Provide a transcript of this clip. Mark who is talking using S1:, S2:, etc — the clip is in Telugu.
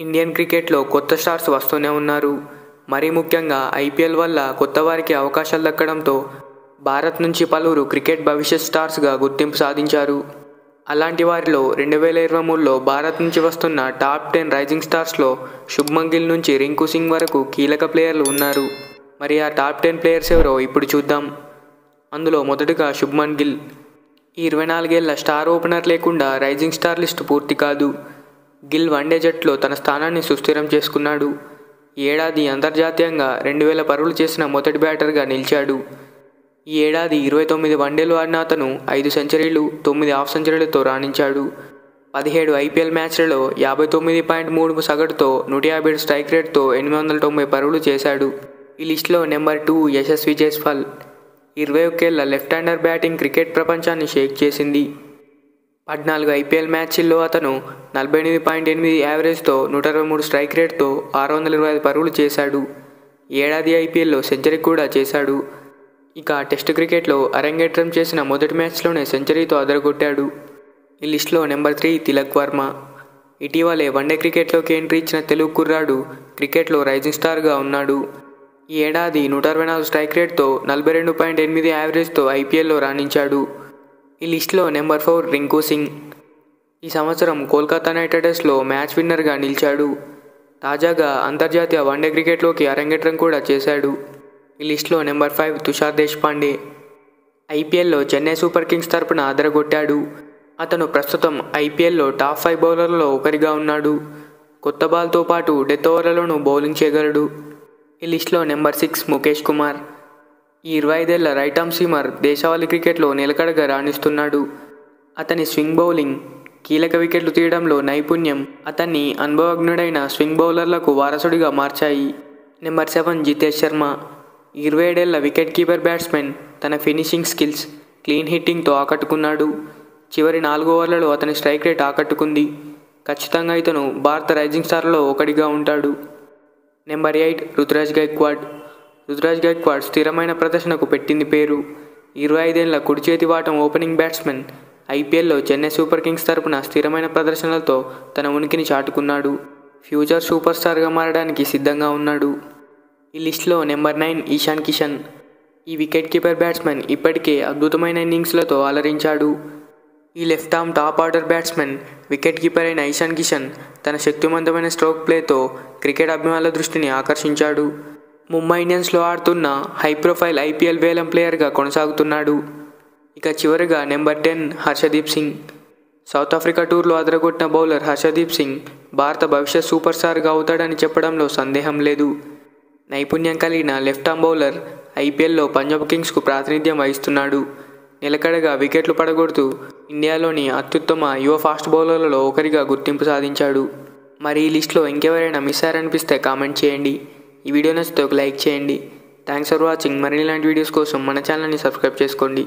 S1: ఇండియన్ క్రికెట్లో కొత్త స్టార్స్ వస్తూనే ఉన్నారు. మరీ ముఖ్యంగా ఐపీఎల్ వల్ల కొత్త వారికి అవకాశాలు దక్కడంతో భారత్ నుంచి పలువురు క్రికెట్ భవిష్యత్ స్టార్స్గా గుర్తింపు సాధించారు. అలాంటి వారిలో 2023లో భారత్ నుంచి వస్తున్న టాప్ 10 రైజింగ్ స్టార్స్లో శుభ్మన్ గిల్ నుంచి రింకు సింగ్ వరకు కీలక ప్లేయర్లు ఉన్నారు. మరి ఆ టాప్ 10 ప్లేయర్స్ ఎవరో ఇప్పుడు చూద్దాం. అందులో మొదటగా శుభ్మన్ గిల్. ఈ 24 ఏళ్ల స్టార్ ఓపెనర్ లేకుండా రైజింగ్ స్టార్ లిస్టు పూర్తి కాదు. గిల్ వన్డే జట్టులో తన స్థానాన్ని సుస్థిరం చేసుకున్నాడు. ఈ ఏడాది అంతర్జాతీయంగా 2000 పరుగులు చేసిన మొదటి బ్యాటర్గా నిలిచాడు. ఈ ఏడాది 29 వన్డేలు ఆడిన అతను 5 సెంచరీలు, 9 హాఫ్ సెంచరీలతో రాణించాడు. 17 ఐపీఎల్ మ్యాచ్లలో 59.3 సగటుతో 157 స్ట్రైక్ రేట్తో 890 పరుగులు చేశాడు. ఈ లిస్టులో నెంబర్ 2 యశస్వి జైస్వాల్. 21 ఏళ్ల లెఫ్ట్ హ్యాండర్ బ్యాటింగ్ క్రికెట్ ప్రపంచాన్ని షేక్ చేసింది. 14 ఐపీఎల్ మ్యాచ్ల్లో అతను 48.8 యావరేజ్తో 123 స్ట్రైక్ రేట్తో 625 పరుగులు చేశాడు. ఏడాది ఐపీఎల్లో సెంచరీ కూడా చేశాడు. ఇక టెస్ట్ క్రికెట్లో అరంగేట్రం చేసిన మొదటి మ్యాచ్లోనే సెంచరీతో అదరగొట్టాడు. ఈ లిస్టులో నెంబర్ 3 తిలక్ వర్మ. ఇటీవలే వన్డే క్రికెట్లోకి ఎంట్రీ ఇచ్చిన తెలుగు కుర్రాడు క్రికెట్లో రైజింగ్ స్టార్గా ఉన్నాడు. ఈ ఏడాది 164 స్ట్రైక్ రేట్తో 42.8 యావరేజ్తో ఐపీఎల్లో రాణించాడు. ఈ లిస్టులో నెంబర్ 4 రింకు సింగ్. ఈ సంవత్సరం కోల్కతా నైట్ రైడర్స్లో మ్యాచ్ విన్నర్గా నిలిచాడు. తాజాగా అంతర్జాతీయ వన్డే క్రికెట్లోకి అరంగేట్రం కూడా చేశాడు. ఈ లిస్టులో నెంబర్ 5 తుషార్ దేశ్పాండే. ఐపీఎల్లో చెన్నై సూపర్ కింగ్స్ తరపున అదరగొట్టాడు. అతను ప్రస్తుతం ఐపీఎల్లో టాప్ 5 బౌలర్లలో ఒకరిగా ఉన్నాడు. కొత్త బాల్తో పాటు డెత్ ఓవర్లలోనూ బౌలింగ్ చేయగలడు. ఈ లిస్టులో నెంబర్ 6 ముఖేష్ కుమార్. ఈ 25 ఏళ్ల రైట్ ఆర్మ్ సీమర్ దేశవాళీ క్రికెట్లో నిలకడగా రాణిస్తున్నాడు. అతని స్వింగ్ బౌలింగ్, కీలక వికెట్లు తీయడంలో నైపుణ్యం అతన్ని అనుభవజ్ఞుడైన స్వింగ్ బౌలర్లకు వారసుడిగా మార్చాయి. నెంబర్ 7 జితేష్ శర్మ. 27 ఏళ్ల వికెట్ కీపర్ బ్యాట్స్మెన్ తన ఫినిషింగ్ స్కిల్స్, క్లీన్ హిట్టింగ్తో ఆకట్టుకున్నాడు. చివరి 4 ఓవర్లలో అతని స్ట్రైక్ రేట్ ఆకట్టుకుంది. ఖచ్చితంగా ఇతను భారత రైజింగ్ స్టార్లలో ఒకటిగా ఉంటాడు. నెంబర్ 8 రుతురాజ్ గైక్వాడ్. రుతురాజ్ గైక్వాడ్ స్థిరమైన ప్రదర్శనకు పెట్టింది పేరు. 25 ఏళ్ల కుడి చేతి వాటం ఓపెనింగ్ బ్యాట్స్మెన్ ఐపీఎల్లో చెన్నై సూపర్ కింగ్స్ తరపున స్థిరమైన ప్రదర్శనలతో తన ఉనికిని చాటుకున్నాడు. ఫ్యూచర్ సూపర్ స్టార్గా మారడానికి సిద్ధంగా ఉన్నాడు. ఈ లిస్టులో నెంబర్ 9 ఈశాన్ కిషన్. ఈ వికెట్ కీపర్ బ్యాట్స్మెన్ ఇప్పటికే అద్భుతమైన ఇన్నింగ్స్లతో అలరించాడు. ఈ left arm top order batsmen, wicket keeper అయిన ఈశాన్ కిషన్ తన శక్తివంతమైన స్ట్రోక్ ప్లేతో క్రికెట్ అభిమానుల దృష్టిని ఆకర్షించాడు. ముంబై ఇండియన్స్లో ఆడుతున్న హై ప్రొఫైల్ ఐపీఎల్ వేలం ప్లేయర్గా కొనసాగుతున్నాడు. ఇక చివరిగా number 10 Harshdeep Singh. South Africa టూర్లో అదరగొట్టిన బౌలర్ హర్షదీప్ సింగ్ భారత భవిష్యత్ సూపర్ స్టార్గా అవుతాడని చెప్పడంలో సందేహం లేదు. నైపుణ్యం కలిగిన లెఫ్ట్ ఆర్మ్ బౌలర్ ఐపీఎల్లో పంజాబ్ కింగ్స్కు ప్రాతినిధ్యం వహిస్తున్నాడు. నిలకడగా వికెట్లు పడగొడుతూ ఇండియాలోని అత్యుత్తమ యువ ఫాస్ట్ బౌలర్లలో ఒకరిగా గుర్తింపు సాధించాడు. మరి ఈ లిస్టులో ఇంకెవరైనా మిస్ అయ్యారనిపిస్తే కామెంట్ చేయండి. ఈ వీడియో నచ్చితే ఒక లైక్ చేయండి. Thanks for watching. మరిన్ని ఇలాంటి వీడియోస్ కోసం మన ఛానల్ని సబ్స్క్రైబ్ చేసుకోండి.